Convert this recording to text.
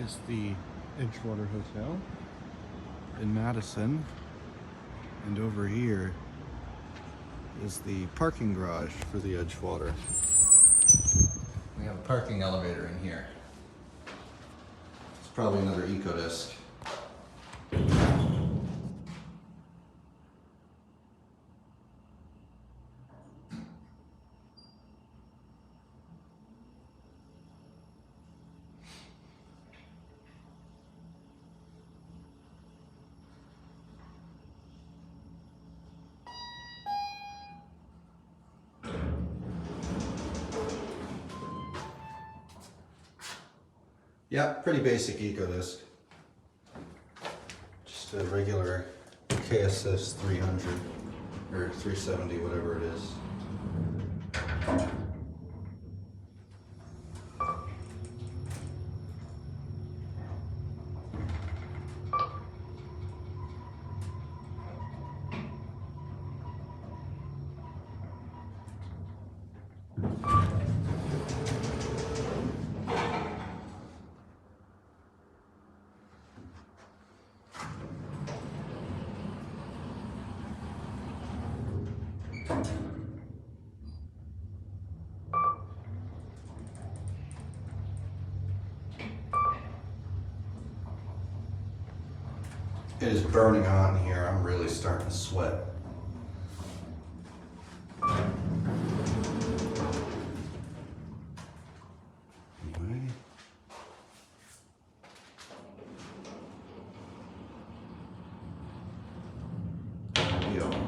is the Edgewater Hotel in Madison, and over here is the parking garage for the Edgewater. We have a parking elevator in here. It's probably another Ecospace. Yeah, pretty basic Ecospace. Just a regular KSS 300 or 370, whatever it is. It is burning hot in here. I'm really starting to sweat.